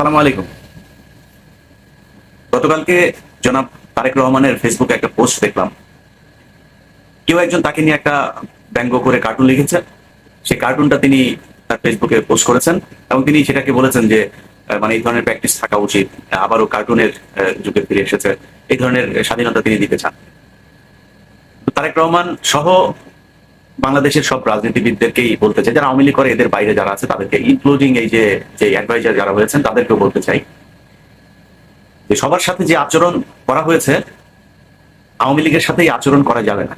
সালাম আলাইকুম। গতকালকে জনাব তারেক রহমানের ফেসবুকে একটা পোস্ট দেখলাম। কেউ একজন তাকে নিয়ে একটা ব্যঙ্গ করে কার্টুন লিখেছে। সেই কার্টুনটা তিনি তার ফেসবুকে পোস্ট করেছেন এবং তিনি সেটাকে বলেছেন যে মানে এই ধরনের প্র্যাকটিস থাকা উচিত। আবারও কার্টুনের যুগে ফিরে এসেছে, এই ধরনের স্বাধীনতা তিনি দিতে চান। তারেক রহমান সহ বাংলাদেশের সব রাজনীতিবিদদেরকেই বলতে চাই, যারা আওয়ামী লীগ করে এদের বাইরে যারা আছে তাদেরকে, ইনক্লুডিং এই যে অ্যাডভাইজার যারা হয়েছেন তাদেরকেও বলতে চাই যে সবার সাথে যে আচরণ করা হয়েছে আওয়ামী লীগের সাথেই আচরণ করা যাবে না।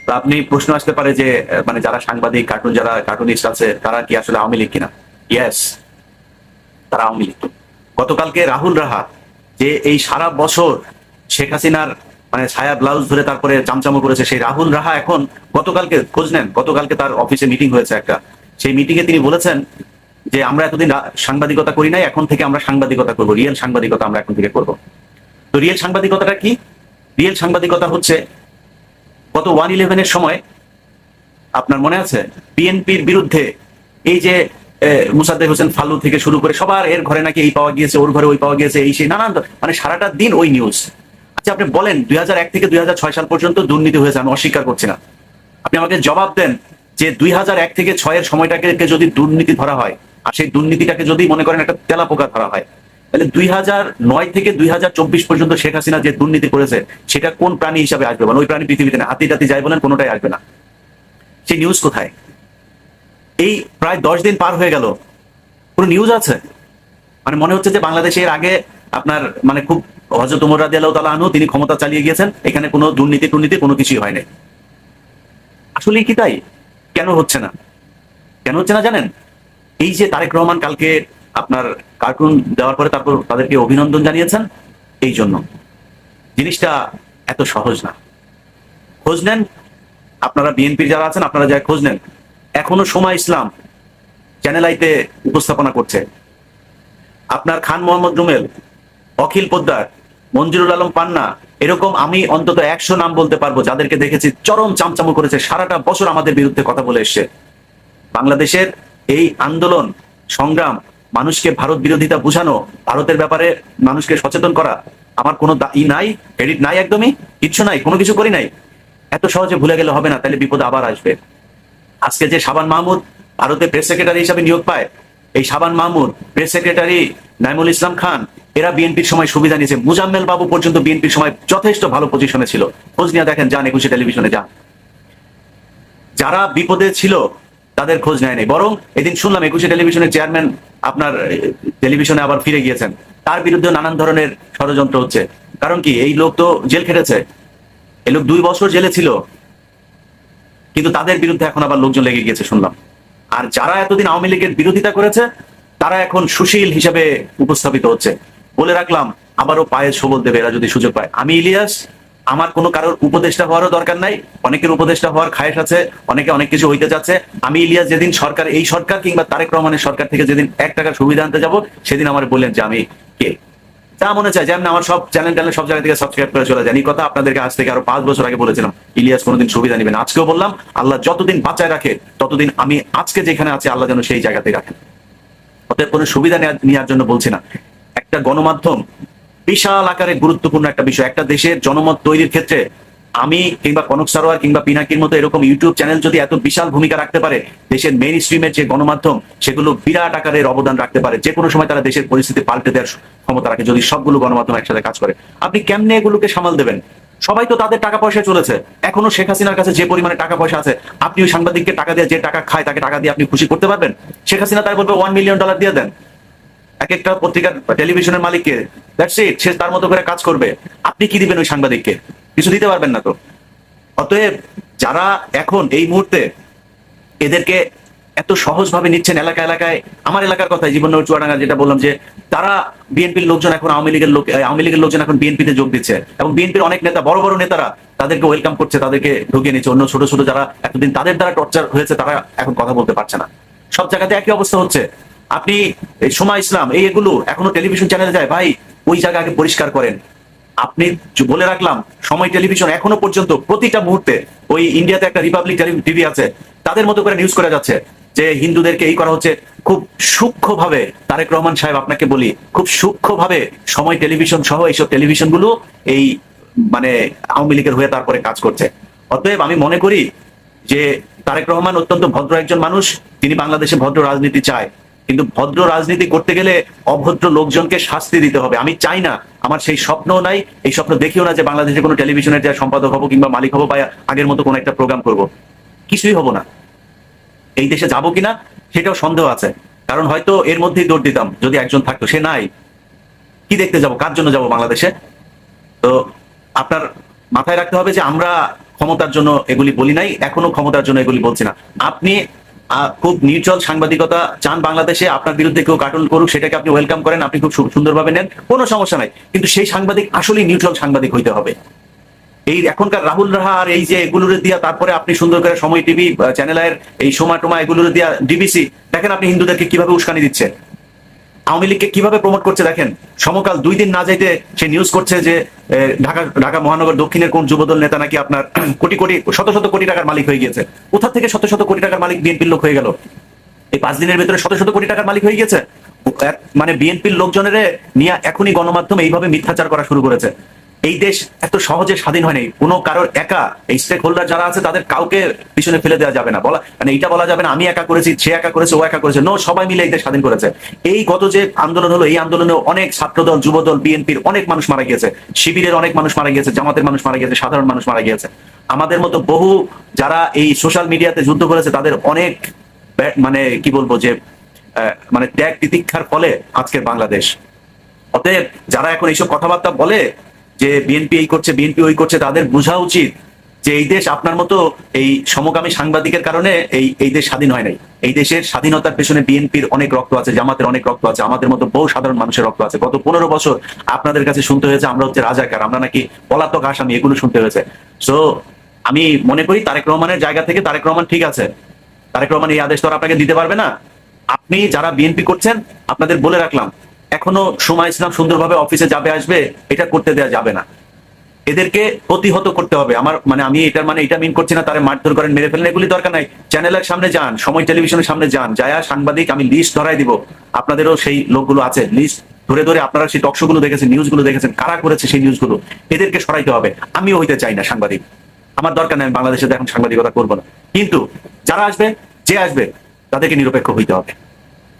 তা আপনি প্রশ্ন আসতে পারে যে মানে যারা সাংবাদিক যারা কার্টুনিস্ট আছে তারা কি আসলে আওয়ামী লীগ কিনা? ইয়েস, তারা আওয়ামী লীগ। গতকালকে রাহুল রাহা যে এই সারা বছর শেখ হাসিনার মানে ছায়া ব্লাউজ ধরে তারপরে চামচামো করেছে, সেই রাহুল রাহা এখন গতকালকে খোঁজ নেন, গতকালকে তার অফিসে মিটিং হয়েছে একটা, সেই মিটিং এ তিনি বলেছেন যে আমরা এতদিন সাংবাদিকতা করি নাই, এখন থেকে আমরা সাংবাদিকতা করবো, রিয়েল সাংবাদিকতা আমরা এখন থেকে করব। তো রিয়েল সাংবাদিকতাটা কি? রিয়েল সাংবাদিকতা হচ্ছে গত 1/11-এর সময় আপনার মনে আছে বিএনপির বিরুদ্ধে এই যে মুসাদ্দেক হোসেন ফালু থেকে শুরু করে সবার এর ঘরে নাকি এই পাওয়া গিয়েছে, ওর ঘরে ওই পাওয়া গিয়েছে, এই সেই নানান মানে সারাটা দিন ওই নিউজ। আচ্ছা আপনি বলেন 2001 থেকে 2006 সাল পর্যন্ত দুর্নীতি হয়েছে, আমি অস্বীকার করছি না। আপনি আমাকে জবাব দেন যে 2001 থেকে 6-এর সময়টাকে যদি দুর্নীতি ধরা হয় আর সেই দুর্নীতিটাকে যদি মনে করেন একটা তেলাপোকা ধরা হয়, তাহলে 2009 থেকে 2024 পর্যন্ত শেখ হাসিনা যে দুর্নীতি করেছে সেটা কোন প্রাণী হিসাবে আসবে? মানে ওই প্রাণী পৃথিবীতে না, হাতি টাতি যাই বলেন কোনোটাই আসবে না। সেই নিউজ কোথায়? এই প্রায় 10 দিন পার হয়ে গেল, কোনো নিউজ আছে? মানে মনে হচ্ছে যে বাংলাদেশের আগে আপনার মানে খুব হযরত ওমর রাদিয়াল্লাহু তাআলা আনহু তিনি ক্ষমতা চালিয়ে গিয়েছেন, এখানে কোনো দুর্নীতি টুর্নীতি কোনো কিছুই হয় নাই। আসলে কি তাই? কেন হচ্ছে না? কেন হচ্ছে না জানেন? এই যে তারেক রহমান কালকে আপনার কার্টুন দেওয়ার পরে তারপর তাদেরকে অভিনন্দন জানিয়েছেন, এই জন্য। জিনিসটা এত সহজ না। খোঁজ নেন, আপনারা বিএনপির যারা আছেন আপনারা যা খোঁজ নেন, এখনো সময় ইসলাম চ্যানেল আইতে উপস্থাপনা করছে। আপনার খান মোহাম্মদ রুমেল, অখিল পোদ্দার, মঞ্জুরুল আলম পান্না, এরকম আমি অন্তত 100 নাম বলতে পারবো যাদেরকে দেখেছি চরম চামচামো করেছে, সারাটা বছর আমাদের বিরুদ্ধে কথা বলে এসছে। বাংলাদেশের এই আন্দোলন সংগ্রাম, মানুষকে ভারত বিরোধিতা বুঝানো, ভারতের ব্যাপারে মানুষকে সচেতন করা, আমার কোনো নাই, ক্রেডিট নাই, একদমই কিচ্ছু নাই, কোনো কিছু করি নাই। এত সহজে ভুলে গেলে হবে না, তাহলে বিপদ আবার আসবে। আজকে যে শাবান মাহমুদ ভারতে প্রেস সেক্রেটারি হিসাবে নিয়োগ পায়, এই শাবান মাহমুদ, প্রেস সেক্রেটারি নাইমুল ইসলাম খান, এরা বিএনপির সময় সুবিধা নিয়েছে। মুজাম্মেল বাবু পর্যন্ত বিএনপির সময় যথেষ্ট ভালো পজিশনে ছিল। খোঁজ নিয়ে দেখেন, যান 21 টেলিভিশনে যান। যারা বিপদে ছিল তাদের খোঁজ নেয় নাই, বরং এদিন শুনলাম 21 টেলিভিশনের চেয়ারম্যান আপনার টেলিভিশনে আবার ফিরে গিয়েছেন, তার বিরুদ্ধে নানান ধরনের ষড়যন্ত্র হচ্ছে। কারণ কি? এই লোক তো জেল খেটেছে, এই লোক 2 বছর জেলে ছিল, কিন্তু তাদের বিরুদ্ধে এখন আবার লোকজন লেগে গিয়েছে শুনলাম। আর যারা এতদিন আওয়ামী লীগের বিরোধিতা করেছে তারা এখন সুশীল হিসেবে উপস্থাপিত হচ্ছে। বলে রাখলাম, আবারও পায়ে সবল দেবে এরা যদি সুযোগ পায়। আমি ইলিয়াস, আমার কোনো কারোর উপদেষ্টা হওয়ারও দরকার নাই, অনেকের উপদেষ্টা হওয়ার খায়েশ আছে, অনেকে অনেক কিছু হইতে চাচ্ছে। আমি ইলিয়াস যেদিন সরকার, এই সরকার কিংবা তারেক রহমানের সরকার থেকে যেদিন 1 টাকার সুবিধা আনতে যাব, সেদিন আমার বললেন যে আমি কে। যা মনে চায়, যেমন আমার সব চ্যানেল সব জায়গা থেকে সাবস্ক্রাইব করে চলে যান। এই কথা আপনাদেরকে আজ থেকে আরো 5 বছর আগে বলেছিলাম, ইলিয়াস কোনোদিন সুবিধা নেবেন। আজকেও বললাম, আল্লাহ যতদিন বাঁচায় রাখে ততদিন আমি আজকে যেখানে আছি আল্লাহ যেন সেই জায়গাতেই রাখেন। অতএব কোনো সুবিধা নেওয়ার জন্য বলছি না। একটা গণমাধ্যম বিশাল আকারে গুরুত্বপূর্ণ একটা বিষয়। একটা দেশের জনমত তৈরির ক্ষেত্রে আমি কিংবা কনক সারোয়ার কিংবা পিনাকির মতো এরকম ইউটিউব চ্যানেল যদি এত বিশাল ভূমিকা রাখতে পারে, দেশের মেইন স্ট্রিমের যে গণমাধ্যম সেগুলো বিরাট আকারের অবদান রাখতে পারে। যে কোনো সময় তারা দেশের পরিস্থিতি পাল্টে দেওয়ার ক্ষমতা রাখে যদি সবগুলো গণমাধ্যম একসাথে কাজ করে। আপনি কেমনে এগুলোকে সামাল দেবেন? সবাই তো তাদের টাকা পয়সায় চলেছে। এখনো শেখ হাসিনার কাছে যে পরিমাণে টাকা পয়সা আছে, আপনি ওই সাংবাদিককে টাকা দিয়ে, যে টাকা খায় তাকে টাকা দিয়ে আপনি খুশি করতে পারবেন? শেখ হাসিনা তাই বলবে $1 মিলিয়ন দিয়ে দেন এক একটা পত্রিকার টেলিভিশনের মালিককে, দ্যাটস ইট, সে তার মতো করে কাজ করবে। আপনি কি দিবেন ওই সাংবাদিককে? কিছু দিতে পারবেন না তো। অতএব যারা এখন এই মুহূর্তে এদেরকে এত সহজভাবে নিচ্ছেন এলাকা এলাকায়, আমার এলাকার কথাই জীবননগর চুয়াডাঙ্গা যেটা বললাম, যে তারা বিএনপির লোকজন এখন আওয়ামী লীগের লোকজন এখন বিএনপিতে যোগ দিচ্ছে এবং বিএনপির অনেক নেতা, বড় বড় নেতারা তাদেরকে ওয়েলকাম করছে, তাদেরকে ঢুকিয়ে নিচ্ছে। অন্য ছোট ছোট যারা এতদিন তাদের দ্বারা টর্চার হয়েছে তারা এখন কথা বলতে পারছে না। সব জায়গাতে একই অবস্থা হচ্ছে। আপনি সময় ইসলাম এগুলো এখনো টেলিভিশন চ্যানেলে যায়, ভাই ওই জায়গা আগে পরিষ্কার করেন। আপনি বলে রাখলাম, সময় টেলিভিশন এখনো পর্যন্ত প্রতিটা মুহূর্তে, ওই ইন্ডিয়াতে একটা রিপাবলিক টিভি আছে, তাদের মতো করে নিউজ করে যাচ্ছে। যে হিন্দুদেরকে এই করা হচ্ছে, খুব সূক্ষ্মভাবে তারেক রহমান সাহেব আপনাকে বলি, খুব সূক্ষ্মভাবে সময় টেলিভিশন সহ এইসব টেলিভিশনগুলো এই মানে আওয়ামী লীগের হয়ে তারপরে কাজ করছে। অতএব আমি মনে করি যে তারেক রহমান অত্যন্ত ভদ্র একজন মানুষ, তিনি বাংলাদেশে ভদ্র রাজনীতি চায়, কিন্তু ভদ্র রাজনীতি করতে গেলে অভদ্র লোকজনকে শাস্তি দিতে হবে। আমি চাই না, আমার সেই স্বপ্নও নাই, এই স্বপ্ন দেখিও না যে বাংলাদেশে কোনো টেলিভিশনের যা সম্পাদক হবো কিংবা মালিক হবো বা আগের মতো কোনো একটা প্রোগ্রাম করব। কিছুই হবো না। এই দেশে যাবো কিনা সেটাও সন্দেহ আছে, কারণ হয়তো এর মধ্যেই দৌড় দিতাম যদি একজন থাকতো, সে নাই। কি দেখতে যাব, কার জন্য যাব বাংলাদেশে? তো আপনার মাথায় রাখতে হবে যে আমরা ক্ষমতার জন্য এগুলি বলি নাই, এখনো ক্ষমতার জন্য এগুলি বলছি না। আপনি খুব নিউট্রাল সাংবাদিকতা চান বাংলাদেশে, আপনার বিরুদ্ধে কেউ কার্টুন করুক সেটাকে আপনি ওয়েলকাম করেন, আপনি খুব সুন্দরভাবে নেন, কোনো সমস্যা নাই, কিন্তু সেই সাংবাদিক আসলেই নিউট্রাল সাংবাদিক হইতে হবে। এই এখনকার রাহুল রাহা আর এই যে এগুলোর দিয়া, তারপরে আপনি সুন্দর করে সময় টিভি চ্যানেলের এই সোমা টোমা এগুলোর দিয়া, ডিবিসি, দেখেন আপনি হিন্দুদেরকে কিভাবে উস্কানি দিচ্ছে, আওয়ামী লীগকে কিভাবে প্রমোট করছে। দেখেন সমকাল 2 দিন না যাইতে সে নিউজ করছে যে ঢাকা মহানগর দক্ষিণের কোন যুবদল নেতা নাকি আপনার কোটি কোটি শত শত কোটি টাকার মালিক হয়ে গিয়েছে। কোথা থেকে শত শত কোটি টাকার মালিক বিএনপির লোক হয়ে গেল? এই 5 দিনের ভিতরে শত শত কোটি টাকার মালিক হয়ে গিয়েছে। মানে বিএনপির লোকজনের নিয়ে এখনই গণমাধ্যম এইভাবে মিথ্যাচার করা শুরু করেছে। এই দেশ এত সহজে স্বাধীন হয়নি, কোনো কারোর একা, এই স্টেক হোল্ডার যারা আছে তাদের কাউকে পিছনে ফেলে দেওয়া যাবে না, বলা মানে এটা বলা যাবে না আমি একা করেছি, সে একা করেছে, ও একা করেছে। নো, সবাই মিলে এই দেশ স্বাধীন করেছে। এই গত যে আন্দোলন হলো, এই আন্দোলনে অনেক ছাত্রদল, যুবদল, বিএনপির অনেক মানুষ মারা গিয়েছে, শিবিরের অনেক মানুষ মারা গিয়েছে, জামাতের মানুষ মারা গিয়েছে, সাধারণ মানুষ মারা গিয়েছে। আমাদের মতো বহু যারা এই সোশ্যাল মিডিয়াতে যুদ্ধ করেছে তাদের অনেক মানে কি বলবো যে মানে ত্যাগ তিতিক্ষার ফলে আজকের বাংলাদেশ। অতএব যারা এখন এইসব কথাবার্তা বলে যে বিএনপি এই করছে, বিএনপি ওই করছে, তাদের বোঝা উচিত যে এই দেশ আপনার মতো এই সমকামী সাংবাদিকের কারণে এই দেশ স্বাধীন হয় নাই। এই দেশের স্বাধীনতার পেছনে বিএনপির অনেক রক্ত আছে, জামাতের অনেক রক্ত আছে, আমাদের মতো বহু সাধারণ মানুষের রক্ত আছে। গত 15 বছর আপনাদের কাছে শুনতে হয়েছে আমরা হচ্ছে রাজাকার, আমরা নাকি পলাতক আসামি, এগুলো শুনতে হয়েছে। সো আমি মনে করি তারেক রহমানের জায়গা থেকে তারেক রহমান ঠিক আছে, তারেক রহমান এই আদেশ তো আর আপনাকে দিতে পারবে না। আপনি যারা বিএনপি করছেন, আপনাদের বলে রাখলাম, এখনো সময় ইসলাম সুন্দরভাবে অফিসে যাবে আসবে, এটা করতে দেওয়া যাবে না। এদেরকে প্রতিহত করতে হবে। আমার মানে আমি এটার মানে এটা মিন করছি না তারা মারধর করেন, মেরে ফেলেন, এগুলি দরকার নাই। চ্যানেলের সামনে যান, সময় টেলিভিশনের সামনে যান, যায়া সাংবাদিক, আমি লিস্ট ধরাই দিব, আপনাদেরও সেই লোকগুলো আছে, লিস্ট ধরে ধরে আপনারা সেই টকশো গুলো দেখেছেন, নিউজগুলো দেখেছেন, কারা করেছে সেই নিউজগুলো, এদেরকে সরাইতে হবে। আমিও হইতে চাই না সাংবাদিক, আমার দরকার নেই, আমি বাংলাদেশে এখন সাংবাদিকতা করবো না। কিন্তু যারা আসবে, যে আসবে, তাদেরকে নিরপেক্ষ হইতে হবে।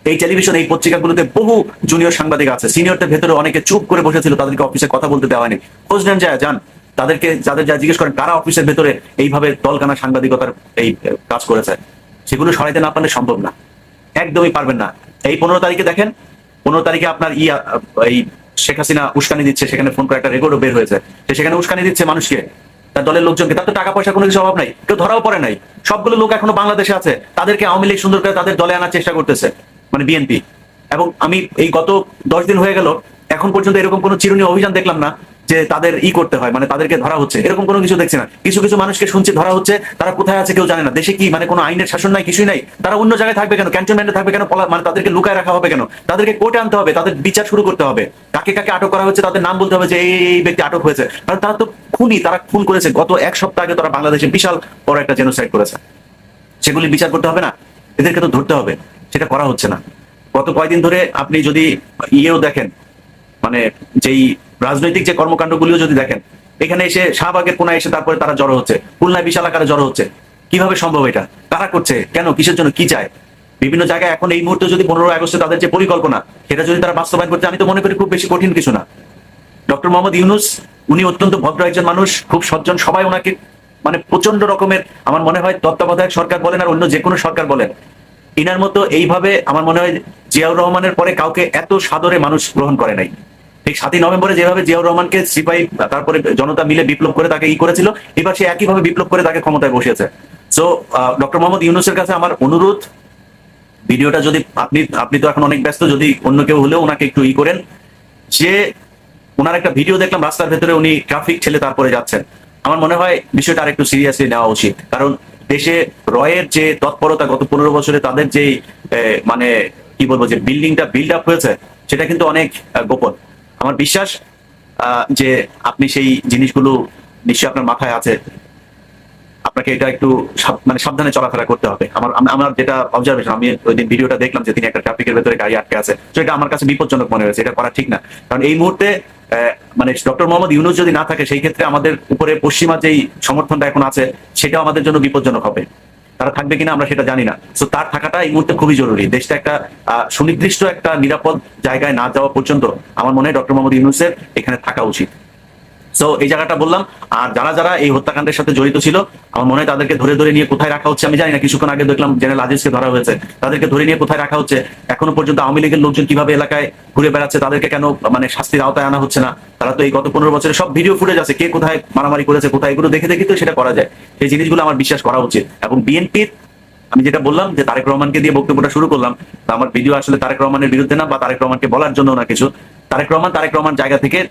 এই টেলিভিশন, এই পত্রিকাগুলোতে বহু জুনিয়র সাংবাদিক আছে, সিনিয়রদের ভেতরে অনেকে চুপ করে বসেছিল, তাদেরকে অফিসে কথা বলতে দেওয়া হয়নি। খোঁজ নেন, যায় যান, তাদেরকে যাদের যা জিজ্ঞেস করেন কারা অফিসের ভেতরে এইভাবে দলকানা সাংবাদিকতার এই কাজ করেছে, সেগুলো সরাইতে না পারলে সম্ভব না, একদমই পারবেন না। এই 15 তারিখে দেখেন, 15 তারিখে আপনার এই শেখ হাসিনা উস্কানি দিচ্ছে, সেখানে ফোন করে একটা রেকর্ডও বের হয়েছে, সেখানে উস্কানি দিচ্ছে মানুষকে, তার দলের লোকজনকে। তার তো টাকা পয়সা কোনো কিছু অভাব নাই, কেউ ধরাও পড়ে নাই, সবগুলো লোক এখনো বাংলাদেশে আছে, তাদেরকে আওয়ামী লীগ সুন্দর করে তাদের দলে আনার চেষ্টা করতেছে, মানে বিএনপি। এবং আমি এই গত 10 দিন হয়ে গেল, এখন পর্যন্ত এরকম কোনো চিরুনি অভিযান দেখলাম না যে তাদের করতে হয়, মানে তাদেরকে ধরা হচ্ছে, এরকম কোনো কিছু দেখছি না। কিছু কিছু মানুষকে শুনছি ধরা হচ্ছে, তারা কোথায় আছে কেউ জানে না। দেশে কি মানে কোনো আইনের শাসন নাই, কিছুই নাই, তারা অন্য জায়গায় থাকবে কেন, ক্যান্টনমেন্টে থাকবে কেন, মানে তাদেরকে লুকায় রাখা হবে কেন? তাদেরকে কোর্টে আনতে হবে, তাদের বিচার শুরু করতে হবে, কাকে কাকে আটক করা হচ্ছে তাদের নাম বলতে হবে যে এই ব্যক্তি আটক হয়েছে, কারণ তারা তো খুনি, তারা খুন করেছে। গত 1 সপ্তাহ আগে তারা বাংলাদেশে বিশাল বড় একটা জেনোসাইড করেছে, সেগুলি বিচার করতে হবে না? এদেরকে তো ধরতে হবে, সেটা করা হচ্ছে না। গত কয়েকদিন ধরে আপনি যদি ইয়েও দেখেন, মানে যেই রাজনৈতিক যে কর্মকাণ্ডগুলিও যদি দেখেন, এখানে এসে শাহবাগের কোনায় এসে তারপরে তারা জড়ো হচ্ছে, খুলনায় বিশাল আকারে জড়ো হচ্ছে। কিভাবে সম্ভব এটা? কারা করছে, কেন, কিসের জন্য, কি চায়? বিভিন্ন জায়গায় এখন এই মুহূর্তে যদি 15 আগস্টে তাদের যে পরিকল্পনা, সেটা যদি তারা বাস্তবায়ন করতে, আমি তো মনে করি খুব বেশি কঠিন কিছু না। ডক্টর মোহাম্মদ ইউনূস, উনি অত্যন্ত ভদ্র একজন মানুষ, খুব সজ্জন, সবাই ওনাকে মানে প্রচন্ড রকমের, আমার মনে হয় তত্ত্বাবধায়ক সরকার বলেন আর অন্য যে কোনো সরকার বলেন, ইনার মতো এইভাবে আমার মনে হয় জিয়াউর রহমানের পরে কাউকে এত সাদরে মানুষ গ্রহণ করে নাই। ঠিক 7ই নভেম্বরে যেভাবে জিয়াউর রহমানকে সিপাহী তারপরে জনতা মিলে বিপ্লব করে তাকে করেছিল, এবার সে একইভাবে বিপ্লব করে তাকে ক্ষমতায় বসিয়েছে। সো ডক্টর মোহাম্মদ ইউনূসের কাছে আমার অনুরোধ, ভিডিওটা যদি আপনি তো এখন অনেক ব্যস্ত, যদি অন্য কেউ হলেও ওনাকে একটু করেন, যে ওনার একটা ভিডিও দেখলাম রাস্তার ভেতরে উনি ট্রাফিক ঠেলে তারপরে যাচ্ছেন। আমার মনে হয় বিষয়টা আরেকটু সিরিয়াসলি নেওয়া উচিত, কারণ দেশে রয়ের যে তৎপরতা গত 15 বছরে তাদের যে মানে কি বলবো যে বিল্ডিংটা বিল্ড আপ হয়েছে, সেটা কিন্তু অনেক গোপন। আমার বিশ্বাস যে আপনি সেই জিনিসগুলো নিশ্চয়ই আপনার মাথায় আছে। আপনাকে এটা একটু মানে সাবধানে চলাফেরা করতে হবে। আমার যেটা অবজারভেশন, আমি ওই দিন ভিডিওটা দেখলাম যে তিনি একটা ট্রাফিকের ভেতরে গাড়ি আটকে আছে, তো এটা আমার কাছে বিপজ্জনক মনে হয়েছে, এটা করা ঠিক না। কারণ এই মুহূর্তে মানে ডক্টর মোহাম্মদ ইউনূস যদি না থাকে, সেই ক্ষেত্রে আমাদের উপরে পশ্চিমা যেই সমর্থনটা এখন আছে সেটাও আমাদের জন্য বিপজ্জনক হবে। তারা থাকবে কিনা আমরা সেটা জানি না। তো তার থাকাটা এই মুহূর্তে খুবই জরুরি। দেশটা একটা সুনির্দিষ্ট একটা নিরাপদ জায়গায় না যাওয়া পর্যন্ত আমার মনে হয় ডক্টর মোহাম্মদ ইউনূসের এখানে থাকা উচিত। সো এই জায়গাটা বললাম। আর যারা যারা এই হত্যাকাণ্ডের সাথে জড়িত ছিল, আমার মনে হয় তাদেরকে ধরে ধরে নিয়ে কোথায় রাখা হচ্ছে আমি জানি না। কিছুক্ষণ আগে দেখলাম জেনারেল আজিজকে ধরা হয়েছে, তাদেরকে ধরে নিয়ে কোথায় রাখা হচ্ছে। এখনো পর্যন্ত আওয়ামী লীগের লোকজন কিভাবে এলাকায় ঘুরে বেড়াচ্ছে, তাদেরকে কেন মানে শাস্তির আওতায় আনা হচ্ছে না। তারা তো এই গত 15 বছরে সব ভিডিও ফুটেজ আছে, কে কোথায় মারামারি করেছে, কোথায়, এগুলো দেখে দেখে তো সেটা করা যায়। সেই জিনিসগুলো আমার বিশ্বাস করা উচিত। এবং বিএনপির, আমি যেটা বললাম যে তারেক রহমানকে দিয়ে বক্তব্যটা শুরু করলাম, আমার ভিডিও আসলে তারেক রহমানের বিরুদ্ধে না বা তারেক রহমানকে বলার জন্য না কিছু। তারেক রহমান জায়গা থেকে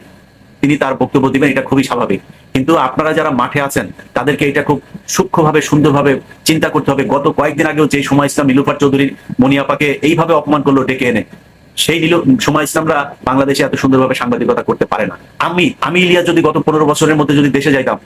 তিনি তার বক্তব্য দিবেন, এটা খুবই স্বাভাবিক। কিন্তু আপনারা যারা মাঠে আছেন তাদেরকে এটা খুব সূক্ষ্মভাবে সুন্দরভাবে চিন্তা করতে হবে। গত কয়েকদিন আগেও যে সময় ইসলাম নীলুফার চৌধুরীর মনিয়াপাকে এইভাবে অপমান করলো ডেকে এনে, সেই সময় ইসলামরা বাংলাদেশে এত সুন্দরভাবে সাংবাদিকতা করতে পারে না। আমি ইলিয়াস যদি গত 15 বছরের মধ্যে যদি দেশে যাইতাম,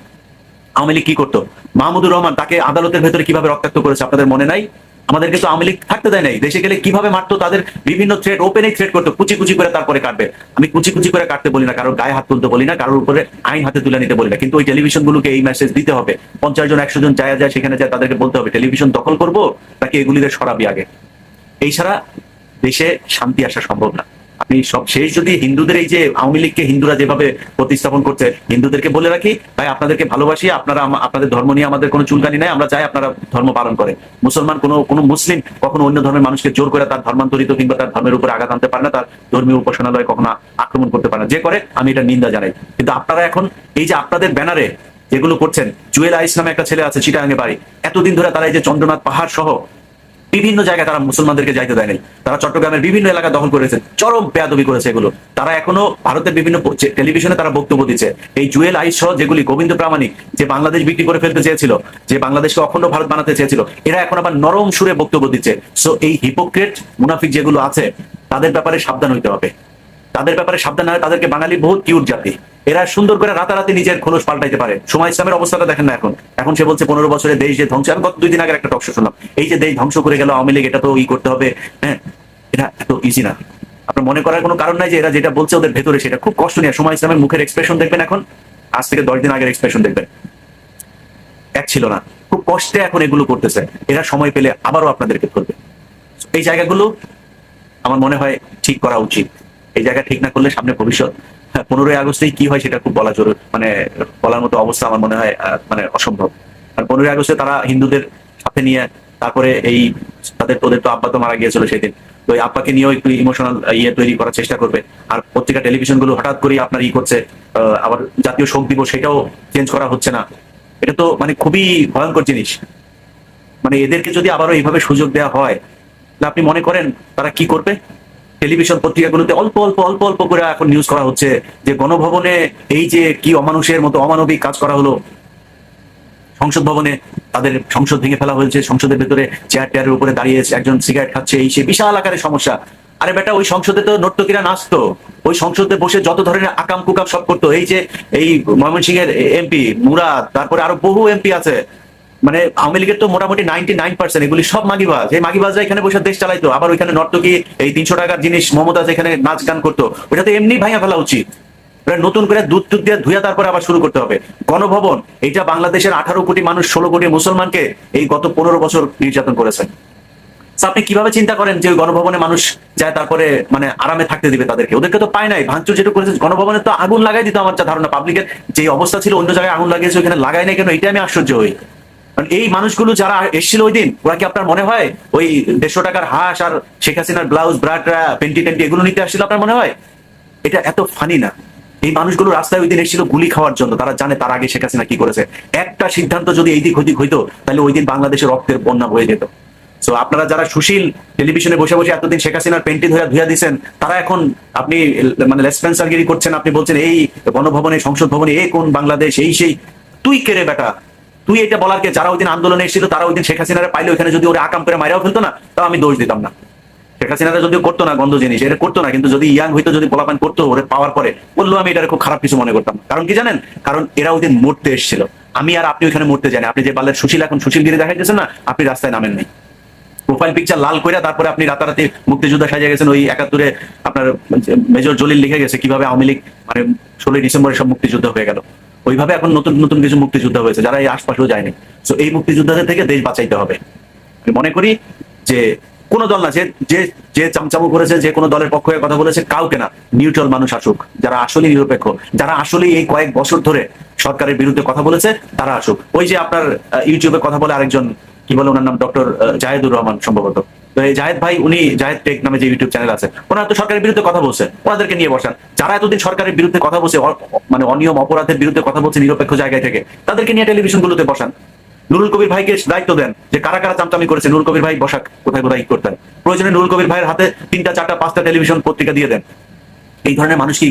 আওয়ামী লীগ কি করতো? মাহমুদুর রহমান তাকে আদালতের ভেতরে কিভাবে রক্তাক্ত করেছে আপনাদের মনে নাই? আমাদেরকে তো আওয়ামী লীগ থাকতে দেয় নাই। দেশে গেলে কিভাবে মারতো, তাদের বিভিন্ন থ্রেড, ওপেনই থ্রেড করতো, কুচি কুচি করে তারপরে কাটবে। আমি কুচি কুচি করে কাটতে বলি না, কারোর গায়ে হাত তুলতে বলি না, কারোর উপরে আইন হাতে তুলে নিতে বলি না। কিন্তু ওই টেলিভিশন গুলোকে এই মেসেজ দিতে হবে। 50 জন 100 জন যায় সেখানে যায়, তাদেরকে বলতে হবে টেলিভিশন দখল করবো নাকি এগুলিদের সরাবি আগে। এই ছাড়া দেশে শান্তি আসা সম্ভব না। আপনি সব শেষ যদি হিন্দুদের, এই যে আওয়ামী লীগকে হিন্দুরা যেভাবে প্রতিস্থাপন করছে, হিন্দুদেরকে বলে রাখি ভাই আপনাদেরকে ভালোবাসি, আপনারা আপনাদের ধর্ম নিয়ে আমাদের কোনো চুলকানি নাই, আমরা চাই আপনারা ধর্ম পালন করে। মুসলমান কোনো মুসলিম কখনো অন্য ধর্মের মানুষকে জোর করে তার ধর্মান্তরিত কিংবা তার ধর্মের উপরে আঘাত আনতে পারে না, তার ধর্মীয় উপাসনালয় কখনো আক্রমণ করতে পারে না। যে করে আমি এটা নিন্দা জানাই। কিন্তু আপনারা এখন এই যে আপনাদের ব্যানারে যেগুলো করছেন, জুয়েল আইস নামে একটা ছেলে আছে চিটাগাঙে বাড়ি, এতদিন ধরে তারা এই যে চন্দ্রনাথ পাহাড় সহ বিভিন্ন জায়গায় তারা মুসলমানদেরকে যাইতে দেয় নাই। তারা চট্টগ্রামের বিভিন্ন এলাকা দখল করেছে, চরম বেয়াদবি করেছে এগুলো। তারা এখনো ভারতের বিভিন্ন টেলিভিশনে তারা বক্তব্য দিচ্ছে। এই জুয়েল আইস সহ যেগুলি, গোবিন্দ প্রামাণিক যে বাংলাদেশ বিক্রি করে ফেলতে চেয়েছিল, যে বাংলাদেশকে অখণ্ড ভারত বানাতে চেয়েছিল, এরা এখন আবার নরম সুরে বক্তব্য দিচ্ছে। সো এই হিপোক্রেট মুনাফিক যেগুলো আছে তাদের ব্যাপারে সাবধান হইতে হবে। তাদের ব্যাপারে সাবধান না হয় তাদেরকে বাঙালি বহুত কিউট জাতি, এরা সুন্দর করে রাতারাতি নিজের খোলস পাল্টাইতে পারে। সময় ইসলামের অবস্থাটা দেখেন না এখন সে বলছে 15 বছরে দেশ যে ধ্বংস। আমি গত 2 দিন আগে একটা টক শো শুনলাম, এই যে দেশ ধ্বংস করে গেল আওয়ামী লীগ, এটা তো করতে হবে। হ্যাঁ, এটা এত ইজি না। আপনার মনে করার কোনো কারণ নাই যে এরা যেটা বলছে ওদের ভেতরে সেটা খুব কষ্ট নিয়ে। সময় ইসলামের মুখের এক্সপ্রেশন দেখবেন, এখন আজ থেকে 10 দিন আগের এক্সপ্রেশন দেখবেন, এক ছিল না। খুব কষ্টে এখন এগুলো করতেছে। এরা সময় পেলে আবারও আপনাদেরকে করবে। এই জায়গাগুলো আমার মনে হয় ঠিক করা উচিত। এই জায়গা ঠিক না করলে সামনে ভবিষ্যৎ 15ই আগস্টেই কি হয় সেটা খুব বলা জরুরি, মানে বলার মতো অবস্থা আমার মনে হয় মানে অসম্ভব। আর 15ই আগস্টে তারা হিন্দুদের সাথে নিয়ে তারপরে এই ওদের তো আব্বা তো মারা গিয়েছিল সেদিন, তো ওই আব্বাকে নিয়েও একটু ইমোশনাল তৈরি করার চেষ্টা করবে। আর পত্রিকা টেলিভিশন গুলো হঠাৎ করে আপনার করছে, আবার জাতীয় শোক দিবস সেটাও চেঞ্জ করা হচ্ছে না। এটা তো মানে খুবই ভয়ঙ্কর জিনিস। মানে এদেরকে যদি আবারও এইভাবে সুযোগ দেওয়া হয়, তাহলে আপনি মনে করেন তারা কি করবে? টেলিভিশন পত্রিকাগুলোতে অল্প অল্প অল্প অল্প করে এখন নিউজ করা হচ্ছে যে গণভবনে এই যে কি অমানুষের মতো অমানবিক কাজ করা হলো, সংসদ ভবনে তাদের সংসদ ভেঙে ফেলা হয়েছে, সংসদের ভেতরে চেয়ার টেয়ারের উপরে দাঁড়িয়ে একজন সিগারেট খাচ্ছে, এই সে বিশাল আকারের সমস্যা। আরে বেটা, ওই সংসদে তো নর্তকীরা নাচতো, ওই সংসদে বসে যত ধরনের আকাম কুকাম সব করতো। এই যে এই ময়মনসিংহের এমপি মুরাদ, তারপরে আরো বহু এমপি আছে, মানে আওয়ামী লীগের তো মোটামুটি 99% এগুলি সব মাগিবাজ। এই মাগিবাজরা এখানে বসে দেশ চালাইতো। আবার ওইখানে নর্তকী এই 300 টাকার জিনিস মমতাজ এখানে নাচ গান করতো। ওটা তো এমনি ভাঙা ফেলা উচিত। নতুন করে দুধ টুধ দিয়ে ধুয়া তারপরে আবার শুরু করতে হবে। গণভবন, এটা বাংলাদেশের 18 কোটি মানুষ, 16 কোটি মুসলমানকে এই গত 15 বছর নির্যাতন করেছে। আপনি কিভাবে চিন্তা করেন যে ওই গণভবনে মানুষ যায় তারপরে মানে আরামে থাকতে দিবে তাদেরকে? ওদেরকে তো পায় নাই। ভাঙচুর যেটা করেছে গণভবনে তো আগুন লাগাই দিত। আমার যা ধারণা, পাবলিকের যে অবস্থা ছিল অন্য জায়গায় আগুন লাগিয়েছে, ওইখানে লাগাই নাই কেন, এটা আমি আশ্চর্য হই। কারণ এই মানুষগুলো যারা এসেছিল ওই দিন, ওরা কি আপনার মনে হয় ওই 150 টাকার হাঁস আর শেখ হাসিনার ব্লাউজ ব্রাটরা পেন্টি টেন্টি এগুলো নিতে আসছিল? আপনার মনে হয় এটা এত ফানি না? এই মানুষগুলো রাস্তায় ওই দিন এসেছিল গুলি খাওয়ার জন্য। তারা জানে তার আগে শেখ হাসিনা কি করেছে। একটা সিদ্ধান্ত যদি এই দিক ওইদিক হইতো, তাহলে ওই দিন বাংলাদেশের রক্তের বন্যা বয়ে যেত। সো আপনারা যারা সুশীল টেলিভিশনে বসে বসে এতদিন শেখ হাসিনার পেন্টি ধুয়া দিচ্ছেন, তারা এখন আপনি মানে লেসপেন্সারগিরি করছেন। আপনি বলছেন এই গণভবনে, সংসদ ভবনে এ কোন বাংলাদেশ, এই সেই। তুই কে রে বেটা? তুই এটা বলার কে? যারা ওই দিন আন্দোলনে এসেছিল তারা ওই দিন শেখ হাসিনারে পাইলে ওইখানে যদি ওরা আকাম করে মারাও ফেলতো না, তাও আমি দোষ দিতাম না। শেখ হাসিনারা যদিও করতো না গন্ধ জিনিস, এটা করতো না, কিন্তু যদি ইয়াং হইতো, যদি পোলাপান করতো, ওরে পাওয়ার পরে বললো, আমি এটা খুব খারাপ কিছু মনে করতাম না। কারণ কি জানেন? কারণ এরা ওই দিন মরতে এসেছিল। আমি আর আপনি ওইখানে মরতে জানি। আপনি যে বালের সুশীল এখন সুশীলগিরি দেখাইতেছেন না, আপনি রাস্তায় নামেন নাই। প্রোফাইল পিকচার লাল কইরা তারপরে আপনি রাতারাতি মুক্তিযোদ্ধা সাজিয়ে গেছেন। ওই 71-এ আপনার মেজর জলিল লিখে গেছে কিভাবে আওয়ামী লীগ মানে 16 ডিসেম্বরে সব মুক্তিযুদ্ধ হয়ে গেল। ওইভাবে এখন নতুন নতুন কিছু মুক্তিযুদ্ধ হয়েছে যারা এই আশপাশেও যায়নি। তো এই মুক্তিযোদ্ধাদের থেকে দেশ বাঁচাইতে হবে। আমি মনে করি যে কোন দল না, যে যে যে চামচামু করেছে, যে কোনো দলের পক্ষ হয়ে কথা বলেছে, কাউকে না, নিউট্রাল মানুষ আসুক, যারা আসলে নিরপেক্ষ, যারা আসলে এই কয়েক বছর ধরে সরকারের বিরুদ্ধে কথা বলেছে, তারা আসুক। ওই যে আপনার ইউটিউবে কথা বলে আরেকজন, কি বলে ওনার নাম, ডক্টর জাহেদুর রহমান সম্ভবত। তো এই জাহেদ ভাই, উনি জাহেদ টেক নামে যে ইউটিউব চ্যানেল আছে, ওনারা তো সরকারের বিরুদ্ধে কথা বলছে, ওনাদেরকে নিয়ে বসান। যারা এতদিন সরকারের বিরুদ্ধে কথা বলছে, মানে অনিয়ম অপরাধের বিরুদ্ধে কথা বলছে নিরপেক্ষ জায়গায় থেকে, তাদেরকে নিয়ে টেলিভিশন গুলোতে বসান। নুরুল কবির ভাইকে দায়িত্ব দেন যে কারা কারা চামচামি করেছে, নুরুল কবির ভাই বসাক কোথায় কোথায় করতেন। প্রয়োজনে নুরুল কবির ভাইয়ের হাতে 3টা 4টা 5টা টেলিভিশন পত্রিকা দিয়ে দেন। এই ধরনের মানুষ কি